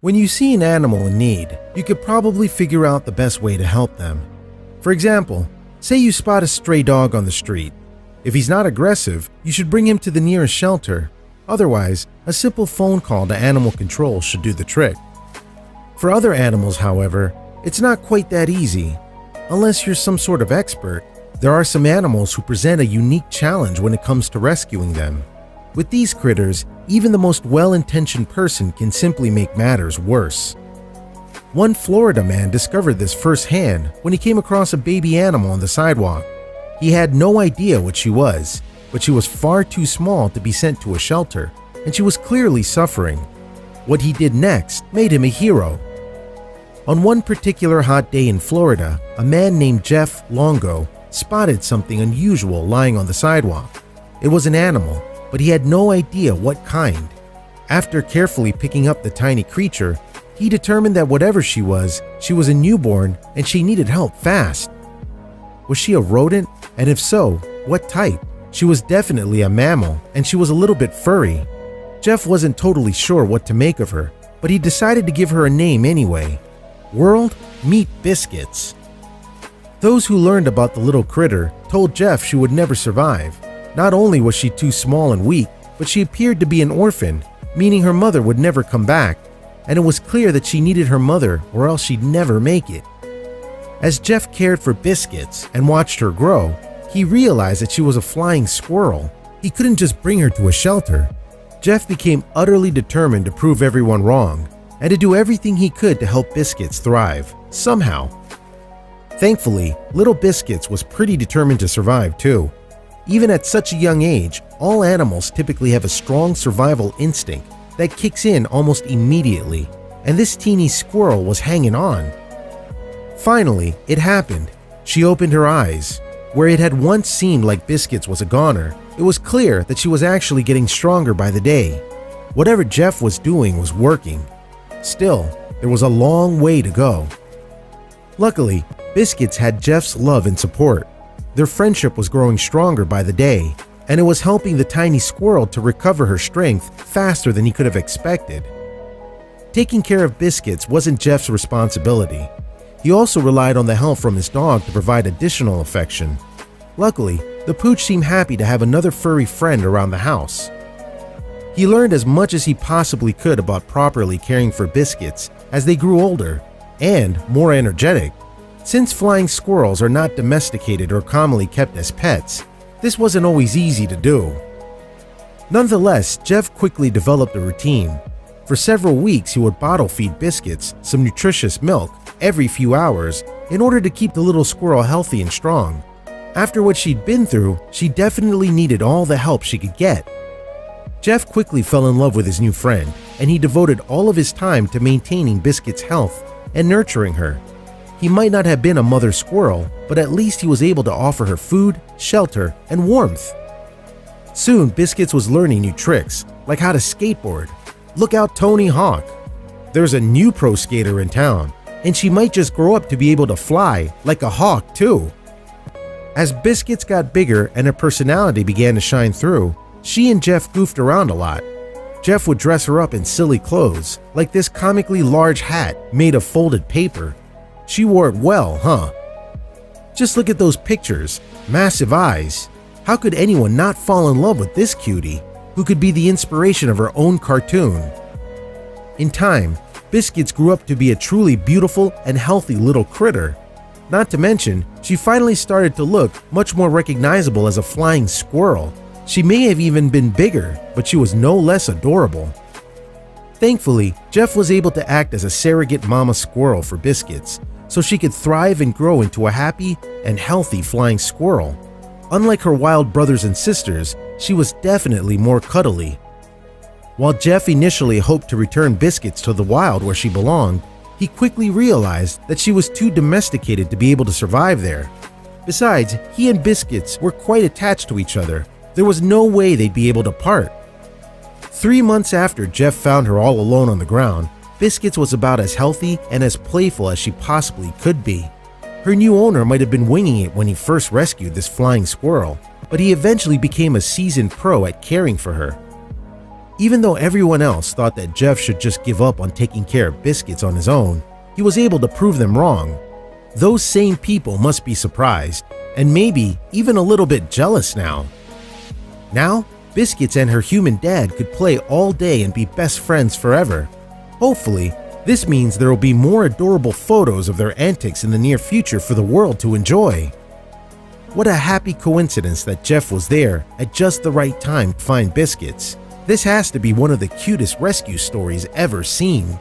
When you see an animal in need, you could probably figure out the best way to help them. For example, say you spot a stray dog on the street. If he's not aggressive, you should bring him to the nearest shelter. Otherwise, a simple phone call to animal control should do the trick. For other animals, however, it's not quite that easy. Unless you're some sort of expert, there are some animals who present a unique challenge when it comes to rescuing them. With these critters, even the most well-intentioned person can simply make matters worse. One Florida man discovered this firsthand when he came across a baby animal on the sidewalk. He had no idea what she was, but she was far too small to be sent to a shelter, and she was clearly suffering. What he did next made him a hero. On one particular hot day in Florida, a man named Jeff Longo spotted something unusual lying on the sidewalk. It was an animal, but he had no idea what kind. After carefully picking up the tiny creature, he determined that whatever she was a newborn and she needed help fast. Was she a rodent? And if so, what type? She was definitely a mammal, and she was a little bit furry. Jeff wasn't totally sure what to make of her, but he decided to give her a name anyway. World, meet Biscuits. Those who learned about the little critter told Jeff she would never survive. Not only was she too small and weak, but she appeared to be an orphan, meaning her mother would never come back, and it was clear that she needed her mother or else she'd never make it. As Jeff cared for Biscuits and watched her grow, he realized that she was a flying squirrel. He couldn't just bring her to a shelter. Jeff became utterly determined to prove everyone wrong and to do everything he could to help Biscuits thrive, somehow. Thankfully, little Biscuits was pretty determined to survive too. Even at such a young age, all animals typically have a strong survival instinct that kicks in almost immediately, and this teeny squirrel was hanging on. Finally, it happened. She opened her eyes. Where it had once seemed like Biscuits was a goner, it was clear that she was actually getting stronger by the day. Whatever Jeff was doing was working. Still, there was a long way to go. Luckily, Biscuits had Jeff's love and support. Their friendship was growing stronger by the day, and it was helping the tiny squirrel to recover her strength faster than he could have expected. Taking care of Biscuits wasn't Jeff's responsibility. He also relied on the help from his dog to provide additional affection. Luckily, the pooch seemed happy to have another furry friend around the house. He learned as much as he possibly could about properly caring for Biscuits as they grew older and more energetic. Since flying squirrels are not domesticated or commonly kept as pets, this wasn't always easy to do. Nonetheless, Jeff quickly developed a routine. For several weeks, he would bottle feed Biscuits some nutritious milk every few hours in order to keep the little squirrel healthy and strong. After what she'd been through, she definitely needed all the help she could get. Jeff quickly fell in love with his new friend, and he devoted all of his time to maintaining Biscuits' health and nurturing her. He might not have been a mother squirrel, but at least he was able to offer her food, shelter, and warmth. Soon, Biscuits was learning new tricks, like how to skateboard. Look out, Tony Hawk! There's a new pro skater in town, and she might just grow up to be able to fly like a hawk too. As Biscuits got bigger and her personality began to shine through, she and Jeff goofed around a lot. Jeff would dress her up in silly clothes, like this comically large hat made of folded paper. She wore it well, huh? Just look at those pictures, massive eyes. How could anyone not fall in love with this cutie, who could be the inspiration of her own cartoon? In time, Biscuits grew up to be a truly beautiful and healthy little critter. Not to mention, she finally started to look much more recognizable as a flying squirrel. She may have even been bigger, but she was no less adorable. Thankfully, Jeff was able to act as a surrogate mama squirrel for Biscuits, so she could thrive and grow into a happy and healthy flying squirrel. Unlike her wild brothers and sisters, she was definitely more cuddly. While Jeff initially hoped to return Biscuits to the wild where she belonged, he quickly realized that she was too domesticated to be able to survive there. Besides, he and Biscuits were quite attached to each other. There was no way they'd be able to part. 3 months after Jeff found her all alone on the ground, Biscuits was about as healthy and as playful as she possibly could be. Her new owner might have been winging it when he first rescued this flying squirrel, but he eventually became a seasoned pro at caring for her. Even though everyone else thought that Jeff should just give up on taking care of Biscuits on his own, he was able to prove them wrong. Those same people must be surprised, and maybe even a little bit jealous now. Now, Biscuits and her human dad could play all day and be best friends forever. Hopefully, this means there will be more adorable photos of their antics in the near future for the world to enjoy. What a happy coincidence that Jeff was there at just the right time to find Biscuits. This has to be one of the cutest rescue stories ever seen.